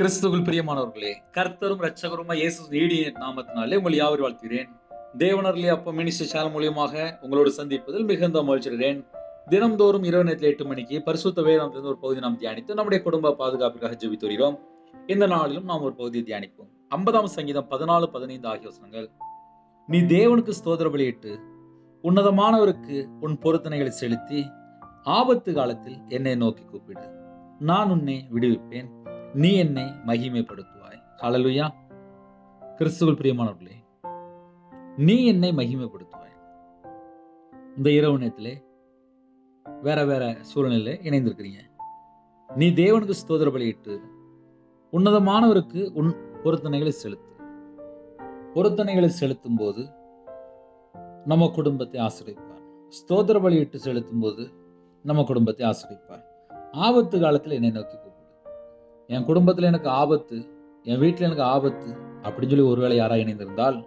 கிறிஸ்துவில் பிரியமானவர்களே, கர்த்தரும் இரட்சகருமா இயேசு நீடிய நாமத்தினாலே உங்கள் யாவரையும் வாழ்த்துகிறேன். தேவனருளே அப்ப மினிஸ்டர் சேனல் மூலியமாக உங்களோடு சந்திப்பதில் மிகுந்த மகிழ்ச்சியடைகிறேன். தினம்தோறும் இரவு நேரத்தில் 8 மணிக்கு பரிசுத்த வேதாகமத்திலிருந்து ஒரு பகுதி நாம் தியானித்து நம்முடைய குடும்ப பாதுகாப்பிற்காக ஜெபித்து வருகிறோம். இந்த நாளிலும் நாம் ஒரு பகுதியை தியானிப்போம். 50ஆம் சங்கீதம் 14, 15 ஆகிய வசனங்கள். நீ தேவனுக்கு ஸ்தோத்திர பலியிட்டு உன்னதமானவருக்கு உன் பொருத்தனைகளை செலுத்தி ஆபத்து காலத்தில் என்னை நோக்கி கூப்பிடு. நான் உன்னை விடுவிப்பேன், நீ என்னை மகிமைப்படுத்துவாய். ஹல்லேலூயா. கிறிஸ்துவில் பிரியமானவர்களே, நீ என்னை மகிமைப்படுத்துவாய். இந்த இரவு நேரத்திலே வேற வேற சூழ்நிலையில இணைந்திருக்கிறீங்க. நீ தேவனுக்கு ஸ்தோத்திர பலியிட்டு உன்னதமானவருக்கு உன் பொருத்தனைகளை செலுத்து. பொருத்தனைகளை செலுத்தும் போது நம்ம குடும்பத்தை ஆசீர்வதிப்பார். ஸ்தோத்திர பலியிட்டு செலுத்தும் போது நம்ம குடும்பத்தை ஆசீர்வதிப்பார். ஆபத்து காலத்தில் என்னை நோக்கி கூப்பிடு. என் குடும்பத்தில் எனக்கு ஆபத்து, என் வீட்டில் எனக்கு ஆபத்து அப்படின்னு சொல்லி ஒருவேளை யாராக இணைந்திருந்தால்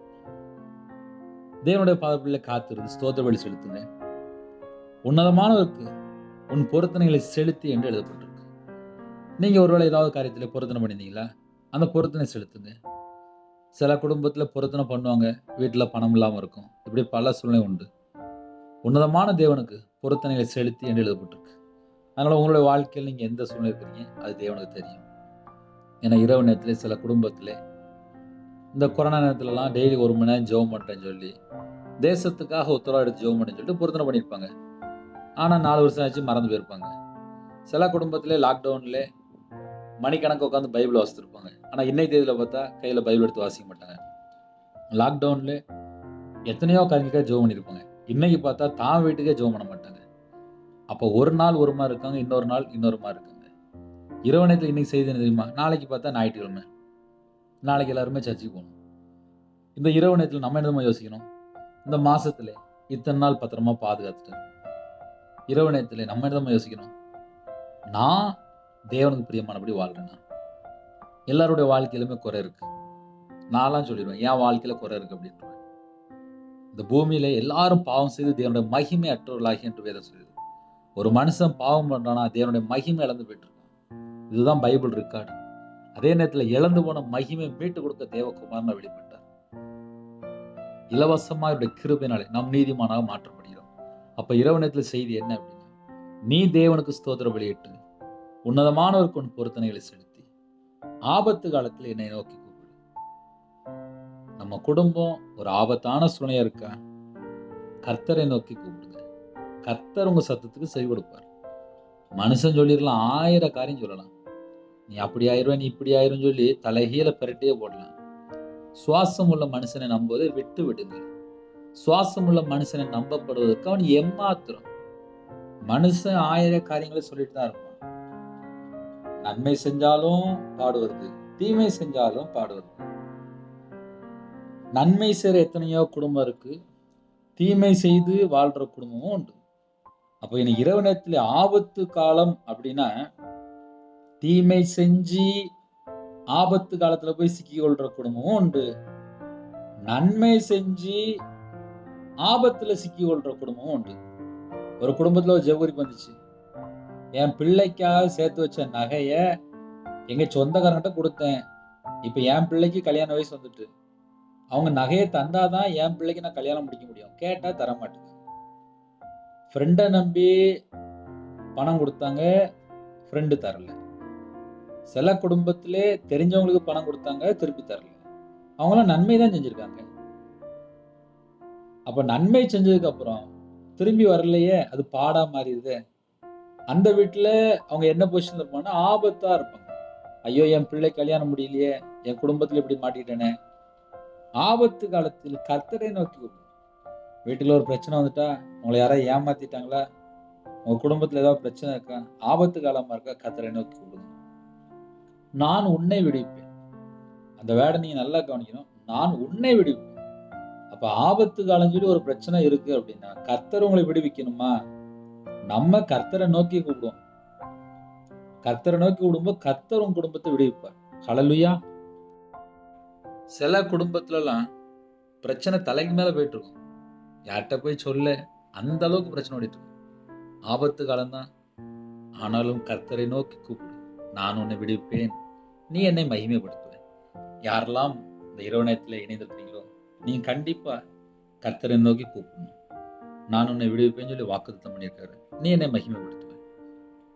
தேவனுடைய பாதத்தில் காத்திருந்து ஸ்தோத்திர பலி செலுத்துங்க. உன்னதமானவருக்கு உன் பொருத்தனைகளை செலுத்தி என்று எழுதப்பட்டிருக்கு. நீங்க ஒருவேளை ஏதாவது காரியத்தில் பொருத்தனை பண்ணியிருந்தீங்களா? அந்த பொருத்தனை செலுத்துங்க. சில குடும்பத்தில் பொருத்தனை பண்ணுவாங்க, வீட்டில் பணம் இல்லாமல் இருக்கும். இப்படி பல சூழ்நிலை உண்டு. உன்னதமான தேவனுக்கு பொருத்தனைகளை செலுத்தி என்று எழுதப்பட்டிருக்கு. அதனால உங்களுடைய வாழ்க்கையில் நீங்க எந்த சூழ்நிலை இருக்கிறீங்க அது தேவனுக்கு தெரியும். ஏன்னா இரவு நேரத்திலே சில குடும்பத்திலே இந்த கொரோனா நேரத்துலலாம் டெய்லி 1 மணி நேரம் ஜெபம் பண்ணுறேன்னு சொல்லி தேசத்துக்காக உத்தரவாக எடுத்து ஜெபம் பண்ணி சொல்லிட்டு பொருத்தனை பண்ணியிருப்பாங்க. ஆனால் 4 வருஷம் ஆச்சு மறந்து போயிருப்பாங்க. சில குடும்பத்திலே லாக்டவுன்ல மணிக்கணக்கு உட்காந்து பைபிள் வாசித்திருப்பாங்க. ஆனால் இன்னைக்கு தேதியில் பார்த்தா கையில் பைபிள் எடுத்து வாசிக்க மாட்டாங்க. லாக்டவுன்ல எத்தனையோ காரியங்களுக்காக ஜெபம் பண்ணியிருப்பாங்க. இன்னைக்கு பார்த்தா தான் வீட்டுக்கே ஜெபம் பண்ண மாட்டாங்க. அப்போ ஒரு நாள் ஒரு மாதிரி இருக்காங்க, இன்னொரு நாள் இன்னொரு மாதிரி இருக்காங்க. இரவு நேரத்தில் இன்னைக்கு செய்தி என்ன தெரியுமா? நாளைக்கு பார்த்தா ஞாயிற்றுக்கிழமை, நாளைக்கு எல்லாருமே சர்ச்சுக்கு போகணும். இந்த இரவு நேரத்தில் நம்ம என்னமா யோசிக்கணும்? இந்த மாசத்துல இத்தனை நாள் பத்திரமா பாதுகாத்துட்டேன். இரவு நேரத்தில் நம்ம என்னமா யோசிக்கணும்? நான் தேவனுக்கு பிரியமானபடி வாழ்றேன்னா? எல்லாருடைய வாழ்க்கையிலுமே குறை இருக்கு. நான்லாம் சொல்லிடுவேன் என் வாழ்க்கையில குறை இருக்கு அப்படின்றேன். இந்த பூமியில எல்லாரும் பாவம் செய்து தேவனுடைய மகிமை அற்றவர்களாகி என்று வேதம் சொல்லுது. ஒரு மனுஷன் பாவம் பண்றானா தேவனுடைய மகிமை இழந்து போயிட்டு இருக்கான். இதுதான் பைபிள் ரெக்கார்டு. அதே நேரத்தில் இழந்து போன மகிமை மீட்டு கொடுக்க தேவகுமாரன் வெளிப்பட்டார். இலவசமா இவருடைய கிருபையினாலே நாம் நீதிமானாக மாற்றப்படுகிறோம். அப்ப இரவு நேரத்தில் செய்தி என்ன அப்படின்னா, நீ தேவனுக்கு ஸ்தோத்திர பலியிட்டு உன்னதமானவருக்கு உன் பொருத்தனைகளை செலுத்தி ஆபத்து காலத்தில் என்னை நோக்கி கூப்பிடு. நம்ம குடும்பம் ஒரு ஆபத்தான சூழ்நிலையா இருக்கா? கர்த்தரை நோக்கி கூப்பிடுங்க. கர்த்தர் உங்க சத்தத்துக்கு செவி கொடுப்பார். மனுஷன் சொல்லிடலாம், 1000 காரியம் சொல்லலாம். நீ அப்படி ஆயிருவ, நீ இப்படி ஆயிரும் சொல்லி தலைகீழ பெரட்டியே போடலாம். சுவாசம் உள்ள மனுஷனை நம்புவதை விட்டு விடுங்க. சுவாசம் உள்ள மனுஷனை நம்பப்படுவதற்கு அவன் எம்மாத்திரம். மனுஷன் 1000 காரியங்களை சொல்லிட்டு தான் இருப்பான். நன்மை செஞ்சாலும் பாடுவது, தீமை செஞ்சாலும் பாடுவது. நன்மை செய்யற எத்தனையோ குடும்பம் இருக்கு, தீமை செய்து வாழ்ற குடும்பமும் உண்டு. அப்ப இன்னைக்கு இரவு நேரத்துல ஆபத்து காலம் அப்படின்னா, தீமை செஞ்சு ஆபத்து காலத்துல போய் சிக்கி கொள்ற குடும்பமும் உண்டு. நன்மை செஞ்சு ஆபத்துல சிக்கி கொள்ற குடும்பமும் உண்டு. ஒரு குடும்பத்துல ஒரு ஜெபக்குறிப்பு வந்துச்சு. என் பிள்ளைக்காக சேர்த்து வச்ச நகைய எங்க சொந்தக்காரங்கிட்ட கொடுத்தேன். இப்ப என் பிள்ளைக்கு கல்யாண வயசு வந்துட்டு, அவங்க நகையை தந்தாதான் என் பிள்ளைக்கு நான் கல்யாணம் முடிக்க முடியும். கேட்டா தர மாட்டேங்க. ஃப்ரெண்டை நம்பி பணம் கொடுத்தாங்க, ஃப்ரெண்டு தரல. சில குடும்பத்திலே தெரிஞ்சவங்களுக்கு பணம் கொடுத்தாங்க, திருப்பி தரல. அவங்களாம் நன்மை தான் செஞ்சிருக்காங்க. அப்ப நன்மை செஞ்சதுக்கு அப்புறம் திரும்பி வரலையே, அது பாடா மாறிடுது. அந்த வீட்டுல அவங்க என்ன பொசிஷன்ல இருப்பாங்கன்னா ஆபத்தா இருப்பாங்க. ஐயோ என் பிள்ளை கல்யாணம் முடியலையே, என் குடும்பத்துல இப்படி மாட்டிட்டேனே. ஆபத்து காலத்தில் கர்த்தரை நோக்கி கூப்பிடு. வீட்டுல ஒரு பிரச்சனை வந்துட்டா, உங்களை யாராவது ஏமாத்திட்டாங்களா, உங்க குடும்பத்துல ஏதாவது பிரச்சனை இருக்கா, ஆபத்து காலமா இருக்கா, கர்த்தரை நோக்கி கூப்பிடுங்க. நான் உன்னை விடுவிப்பேன். அந்த வேர்டை நீங்க நல்லா கவனிக்கணும். நான் உன்னை விடுவிப்பேன். அப்ப ஆபத்து காலம் சொல்லி ஒரு பிரச்சனை இருக்கு அப்படின்னா கர்த்தர் உங்களை விடுவிக்கணுமா? நம்ம கர்த்தரை நோக்கி கூப்பிடுவோம். கர்த்தரை நோக்கி கூப்பிடும்போது கர்த்தர் உங்க குடும்பத்தை விடுவிப்பார். ஹல்லேலூயா. சில குடும்பத்துல எல்லாம் பிரச்சனை தலைக்கு மேல போயிட்டு இருக்கும். யார்கிட்ட போய் சொல்ல, அந்த அளவுக்கு பிரச்சனை ஓடிட்டு இருக்கும். ஆபத்து காலம்தான். ஆனாலும் கர்த்தரை நோக்கி கூப்பிடு. நான் உன்னை விடுவிப்பேன், நீ என்னை மகிமைப்படுத்துவ. யாரெல்லாம் இந்த இரவு நேரத்தில் இணைந்திருக்கிறீங்களோ நீங்க கண்டிப்பா கர்த்தரை நோக்கி கூப்பிடணும். நான் உன்னை விடுவிப்பேன்னு சொல்லி வாக்குத்தத்தம் பண்ணியிருக்காரு. நீ என்னை மகிமைப்படுத்துவ.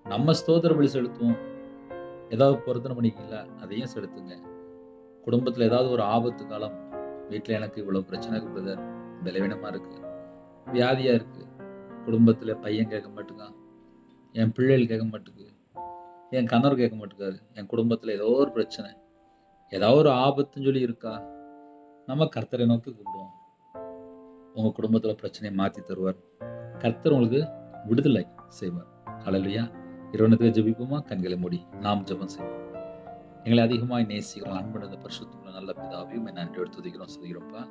நம்ம ஸ்தோத்திர பலி செலுத்துவோம். ஏதாவது பொருத்தனை பண்ணிக்கல, அதையும் செலுத்துங்க. குடும்பத்துல ஏதாவது ஒரு ஆபத்து காலம், வீட்டுல எனக்கு இவ்வளவு பிரச்சனை இருக்கு பிரதர், பலவீனமா இருக்கு, வியாதியா இருக்கு, குடும்பத்துல பையன் கேட்க மாட்டேங்கான், என் பிள்ளைகள் கேட்க மாட்டேங்குது, என் கணவர் கேட்க மாட்டேங்காரு, என் குடும்பத்துல ஏதோ ஒரு பிரச்சனை, ஏதாவது ஒரு ஆபத்துன்னு சொல்லி இருக்கா, நம்ம கர்த்தரை நோக்கி கூப்பிடுவோம். உங்க குடும்பத்துல பிரச்சனையை மாத்தி தருவார். கர்த்தர் உங்களுக்கு விடுதலை செய்வார். ஹல்லேலூயா. இரவு ஜெபிப்போமா? கண்களை மூடி நாம் ஜெபம் செய்வோம். எங்களை அதிகமாய் நேசிக்கிறோம் அன்புள்ள பரிசுத்தமுள்ள நல்ல பிதாவையும் நன்றியோடு துதிக்கிறோம், சொல்கிறோம்ப்பா.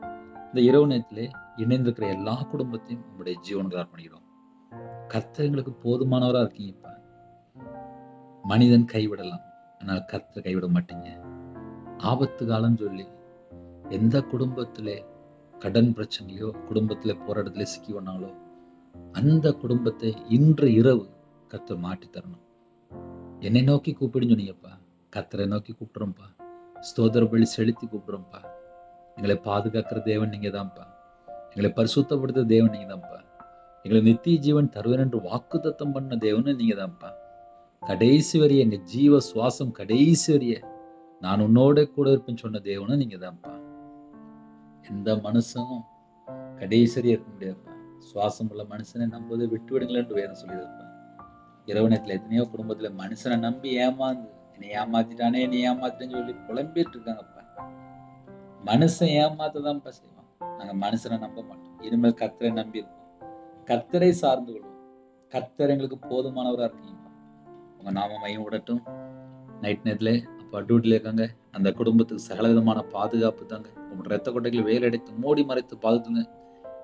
இந்த இரவு நேரத்திலே இணைந்திருக்கிற எல்லா குடும்பத்தையும் உங்களுடைய ஜீவனுக்கு அர்ப்பணிக்கிறோம். கர்த்தர் எங்களுக்கு போதுமானவரா இருக்கீங்கப்பா. மனிதன் கைவிடலாம், ஆனால் கர்த்தர் கைவிட மாட்டீங்க. ஆபத்து காலம் சொல்லி எந்த குடும்பத்திலே கடன் பிரச்சனையோ குடும்பத்திலே போராட்டத்திலே சிக்கி வந்தாங்களோ அந்த குடும்பத்தை இன்று இரவு கர்த்தர் மாற்றி தரணும். என்னை நோக்கி கூப்பிடுன்னு சொன்னீங்கப்பா. கர்த்தரை நோக்கி கூப்பிடுறோம்ப்பா. ஸ்தோத்திர பலி செலுத்தி கூப்பிடுறோம்ப்பா. எங்களை பாதுகாக்கிற தேவன் நீங்க தான்ப்பா. எங்களை பரிசுத்தப்படுத்துற தேவன் நீங்க தான்ப்பா. எங்களை நித்திய ஜீவன் தருவேன் என்று வாக்குத்தத்தம் பண்ண தேவன் நீங்க தான்ப்பா. கடைசி வரிய எங்க ஜீவ சுவாசம் கடைசி வரிய நான் உன்னோட கூட இருப்பேன்னு சொன்ன தேவனும் நீங்க தான்ப்பா. எந்த மனுஷனும் கடைசி வரைய இருக்க முடியாதுப்பா. சுவாசம் உள்ள மனுஷனை நம்பதை விட்டு விடுங்களேன்னு வேதம் சொல்லியிருப்பா. இரவு நேரத்துல எத்தனையோ குடும்பத்துல மனுஷனை நம்பி ஏமாந்து என்னை ஏமாத்திட்டானே நீ ஏமாத்திட்டேன்னு சொல்லி புலம்பிட்டு இருக்காங்கப்பா. மனுஷன் ஏமாத்ததான்ப்பா செய்வான். நாங்க மனுஷனை நம்ப மாட்டோம். இனிமேல் கர்த்தரை நம்பி இருக்கோம். கர்த்தரை சார்ந்து கொள்வோம். கர்த்தர் எங்களுக்கு போதுமானவரா இருக்கீங்கப்பா. உங்க நாம மையம் விடட்டும். நைட் நேரத்துல அப்பா டியூட்டில இருக்காங்க, அந்த குடும்பத்துக்கு சகல விதமான பாதுகாப்பு தாங்க. உங்களோட ரத்த கொட்டைகளை வேலை அடைத்து மூடி மறைத்து பாதுகாத்துங்க.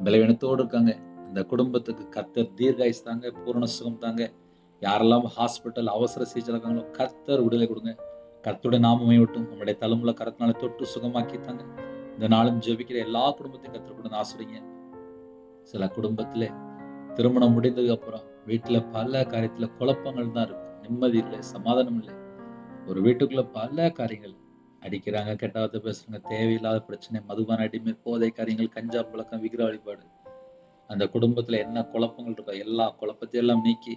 பலவீனத்தோடு இருக்காங்க, அந்த குடும்பத்துக்கு கர்த்தர் தீர்காயுசு தாங்க, பூரண சுகம் தாங்க. யாரெல்லாம் ஹாஸ்பிட்டல் அவசர சிகிச்சை இருக்காங்களோ கர்த்தர் விடுதலை கொடுங்க. கர்த்தருடைய நாமமே விட்டும் உங்களுடைய தலைமுறை கரத்தினால தொட்டு சுகமாக்கி தாங்க. இந்த நாளும் ஜெபிக்கிற எல்லா குடும்பத்தையும் கர்த்தர் கொண்டு ஆசிரியங்க. சில குடும்பத்துல திருமணம் முடிந்ததுக்கு அப்புறம் வீட்டுல பல காரியத்துல குழப்பங்கள் தான் இருக்கு. நிம்மதி இல்லை, சமாதானம் இல்லை. ஒரு வீட்டுக்குள்ள பல காரியங்கள் அடிக்கிறாங்க, கெட்டாவது பேசுறாங்க, தேவையில்லாத பிரச்சனை, மதுபான அடிமை, போதை காரியங்கள், கஞ்சா பழக்கம், விக்கிர வழிபாடு. அந்த குடும்பத்துல என்ன குழப்பங்கள் இருக்கோ எல்லா குழப்பத்தையும் எல்லாம் நீக்கி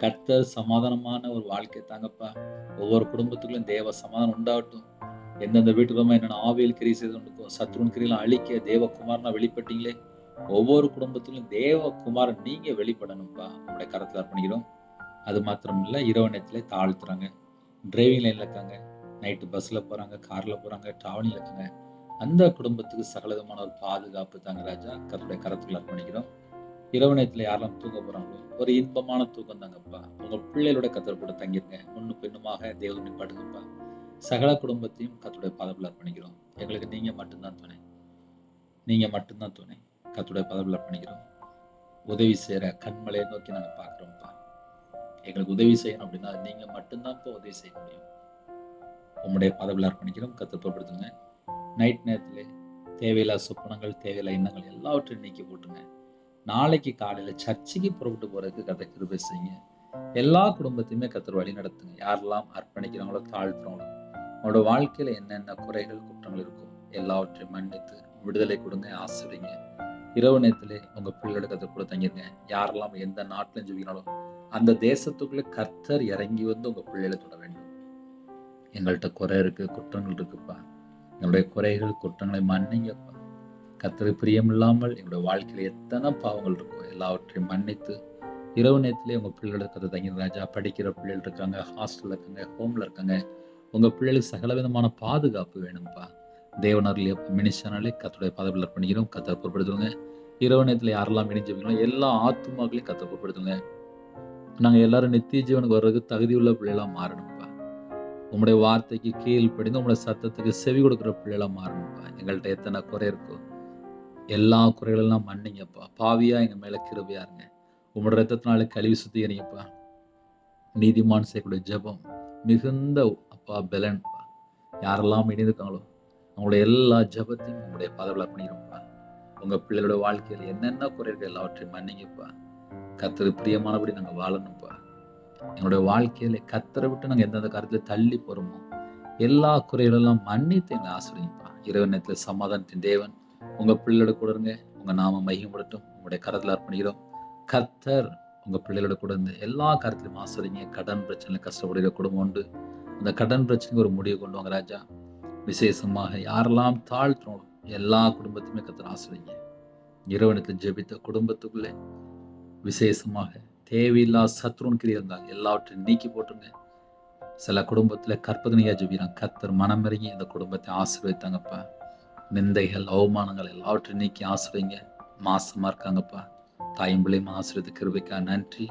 கர்த்தர் சமாதானமான ஒரு வாழ்க்கை தாங்கப்பா. ஒவ்வொரு குடும்பத்துக்குள்ளும் தேவ சமாதானம் உண்டாகட்டும். எந்தெந்த வீட்டுக்குமா என்னென்ன ஆவியல் கிரியை செய்து கொண்டிருக்கோம், சத்ருன் கிரியெல்லாம் அழிக்க தேவகுமாரனா வெளிப்பட்டீங்களே, ஒவ்வொரு குடும்பத்திலும் தேவகுமாரன் நீங்க வெளிப்படணும்ப்பா. உங்களுடைய கரத்துல அர்ப்பணிக்கிறோம். அது மாத்திரம் இல்ல, இரவு நேரத்துல தாழ்த்துறாங்க, டிரைவிங் லைன்ல இருக்காங்க, நைட்டு பஸ்ல போறாங்க, கார்ல போறாங்க, டிராவலிங்ல இருக்காங்க. அந்த குடும்பத்துக்கு சகலவிதமான ஒரு பாதுகாப்பு தாங்க ராஜா. கர்த்தருடைய கரத்துல அர்ப்பணிக்கிறோம். இரவு நேரத்துல யாரெல்லாம் தூங்க போறாங்களோ ஒரு இன்பமான தூக்கம் தாங்கப்பா. உங்க பிள்ளைகளோட கர்த்தர் கூட தங்கிருங்க. முன்னும் பின்னுமாக தேவனை பாடுங்கப்பா. சகல குடும்பத்தையும் கர்த்தருடைய பாதத்துல அர்ப்பணிக்கிறோம். எங்களுக்கு நீங்க மட்டும்தான் துணை, நீங்க மட்டும்தான் துணை. கர்த்தருடைய பாதத்துல அர்ப்பணிக்கிறோம். உதவி செய்யற கண்மலையை நோக்கி நாங்க பாக்குறோம்ப்பா. எங்களுக்கு உதவி செய்யணும் அப்படின்னா நீங்க மட்டும்தான் உதவி செய்ய முடியும். உங்களுடைய பாதத்துல அர்ப்பணிக்கிறோம். கர்த்தர் பொறுப்படுத்துங்க. நைட் நேரத்துல தேவையில்லாத சொப்பனங்கள், தேவையில்லாத எண்ணங்கள் எல்லாவற்றையும் நீக்கி போட்டுங்க. நாளைக்கு காலையில சர்ச்சைக்கு புறப்பட்டு போறதுக்கு கர்த்தர் கிருபை செய்யுங்க. எல்லா குடும்பத்தையுமே கர்த்தர் வழி நடத்துங்க. யாரெல்லாம் அர்ப்பணிக்கிறாங்களோ, தாழ்த்துறவங்களோ, அவங்களோட வாழ்க்கையில என்னென்ன குறைகள், குற்றங்கள் இருக்கோ எல்லாவற்றையும் மன்னித்து விடுதலை கொடுங்க, ஆசிரியங்க. இரவு நேரத்திலே உங்க பிள்ளையோட கர்த்தர் கூட தங்கிருங்க. யாரெல்லாம் எந்த நாட்டிலும் ஜெபிக்கிறாங்களோ அந்த தேசத்துக்குள்ள கர்த்தர் இறங்கி வந்து உங்க பிள்ளைகளை தொட வேண்டும். எங்கள்கிட்ட குறை இருக்கு, குற்றங்கள் இருக்குப்பா. எங்களுடைய குறைகள், குற்றங்களை மன்னிங்கப்பா. கர்த்தருக்கு பிரியமில்லாமல் எங்களுடைய வாழ்க்கையில எத்தனை பாவங்கள் இருக்கோ எல்லாவற்றையும் மன்னித்து இரவு நேரத்திலே உங்க பிள்ளைகளை கர்த்தர் தங்கி ராஜா. படிக்கிற பிள்ளைகள் இருக்காங்க, ஹாஸ்டல்ல இருக்காங்க, ஹோம்ல இருக்காங்க. உங்க பிள்ளைகளுக்கு சகல விதமான பாதுகாப்பு வேணும்ப்பா. தேவனர்லயே மினிஷனாலே கர்த்தருடைய பாதத்தில் அர்ப்பணிக்கிறோம். கர்த்தர் பொறுப்படுத்துங்க. இரவு நேரத்துல யாரெல்லாம் இணைஞ்சுவீங்களோ எல்லா ஆத்துமாக்களையும் கர்த்தர் பொறுப்படுத்துங்க. நாங்க எல்லாரும் நித்திய ஜீவனுக்கு வர்றதுக்கு தகுதியுள்ள பிள்ளைகளா மாறணும்ப்பா. உங்களுடைய வார்த்தைக்கு கீழ்ப்படிந்து உங்களுடைய சத்தத்துக்கு செவி கொடுக்குற பிள்ளைகளா மாறணும்ப்பா. எங்கள்கிட்ட எத்தனை குறை இருக்கோ எல்லா குறைகளெல்லாம் மன்னிங்கப்பா. பாவியா எங்க மேல கிருபையா இருங்க. உங்களோட ரத்தத்தினால கழுவி சுத்திகரிங்கப்பா. நீதிமான் செய்யக்கூடிய ஜெபம் மிகுந்த அப்பா பலன்ப்பா. யாரெல்லாம் இணைந்துக்காங்களோ அவங்களுடைய எல்லா ஜெபத்தையும் உங்களுடைய பாதத்தில் அர்ப்பணிக்கிறோம்ப்பா. உங்க பிள்ளைகளோட வாழ்க்கையில் என்னென்ன குறைகள் எல்லாவற்றையும் மன்னிங்கப்பா. கர்த்தருக்கு பிரியமானபடி நாங்க வாழணும்ப்பா. எங்களுடைய வாழ்க்கையில கர்த்தரை விட்டு நாங்க எந்தெந்த காரியத்துல தள்ளி போறோமோ எல்லா குறைகளெல்லாம் மன்னித்து எங்களை ஆசிரியப்பா. இரவு நேரத்தில் சமாதானத்தின் தேவன் உங்க பிள்ளையோட கூட இருங்க. உங்க நாம மையப்படட்டும். உங்களுடைய கரத்தில் அர்ப்பணிக்கிறோம். கர்த்தர் உங்க பிள்ளைகளோட கூட இருந்து எல்லா கருத்திலும் ஆசிரியங்க. கடன் பிரச்சனை கஷ்டப்படுகிற குடும்பம் உண்டு. அந்த கடன் பிரச்சனைக்கு ஒரு முடிவு கொண்டு வாங்க ராஜா. விசேஷமாக யாரெல்லாம் தாழ்த்தணும் எல்லா குடும்பத்தையுமே கர்த்தர் ஆசிரியங்க. இரவு நேரத்தில் ஜெபித்த குடும்பத்துக்குள்ளே விசேஷமாக தேவையில்லா சத்ருன் கிரியை இருந்தாங்க எல்லாவற்றையும் நீக்கி போட்டுருங்க. சில குடும்பத்துல கற்பதனையா ஜெபிக்கிறாங்க. கர்த்தர் மனம் இறங்கி இந்த குடும்பத்தை ஆசீர்வதித்தாங்கப்பா. நிந்தைகள் அவமானங்கள் எல்லாவற்றையும் நீக்கி ஆசிரியங்க. மாசமா இருக்காங்கப்பா. தாயும் பிள்ளையும் ஆசிரியத்து கிருபைக்கா நன்றி.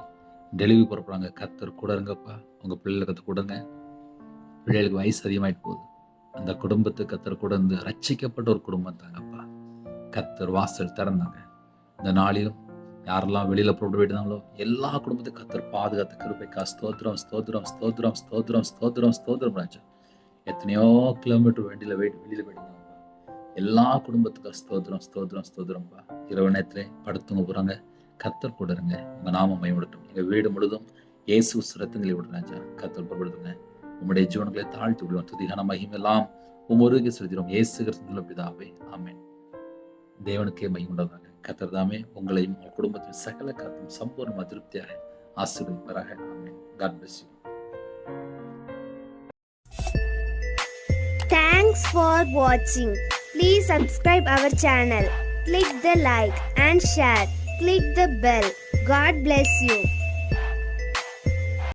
டெலிவரி புறப்படுறாங்க. கர்த்தர் கூட இருங்கப்பா. உங்க பிள்ளைகளுக்கு கொடுங்க. பிள்ளைகளுக்கு வயசு அதிகமாயிட்டு போகுது. அந்த குடும்பத்துக்கு கர்த்தர் கூட இருந்து ரட்சிக்கப்பட்ட ஒரு குடும்பம் தாங்கப்பா. கர்த்தர் வாசல் திறந்தாங்க. இந்த நாளிலும் யாரெல்லாம் வெளியில போட்டு போயிட்டாங்களோ எல்லா குடும்பத்தையும் கர்த்தர் பாதுகாத்து கிருபைக்கா ஸ்தோத்திரம் ஸ்தோத்திரம் ஸ்தோத்திரம் ஸ்தோத்திரம் ஸ்தோத்திரம் ஸ்தோத்திரம் ராஜா. எத்தனையோ கிலோமீட்டர் வெளியில போயிட்டாங்க. எல்லா குடும்பத்துக்கும் ஸ்தோத்திரம் ஸ்தோத்திரம் ஸ்தோத்திரம்ப்பா. இரவு நேரத்துல படுத்துங்க போறாங்க. கர்த்தர் கூட இருங்க. உங்க நாம மகிமைப்படட்டும். எங்க வீடு முழுதும் இயேசு ரத்தங்களை விடுற ராஜா. கர்த்தர் பொருட்படுத்துங்க. உம்முடைய ஜீவன்களை தாழ்த்தி விடுவோம். துதிகான மகிமெல்லாம் உமொருகே செலுத்திடும். இயேசு கிறிஸ்துவின் பிதாவே ஆமென். தேவனுக்கே மகிமுண்டாதாக. கர்த்தர் தாமே உங்களையும் உங்கள் குடும்பத்தின் சகல காத்தும் சம்பூர்ண திருப்தியாக ஆசீர்வதிப்பாராக. ஆமென். God bless you. Thanks for watching. Please subscribe our channel. Click the like and share. Click the bell. God bless you.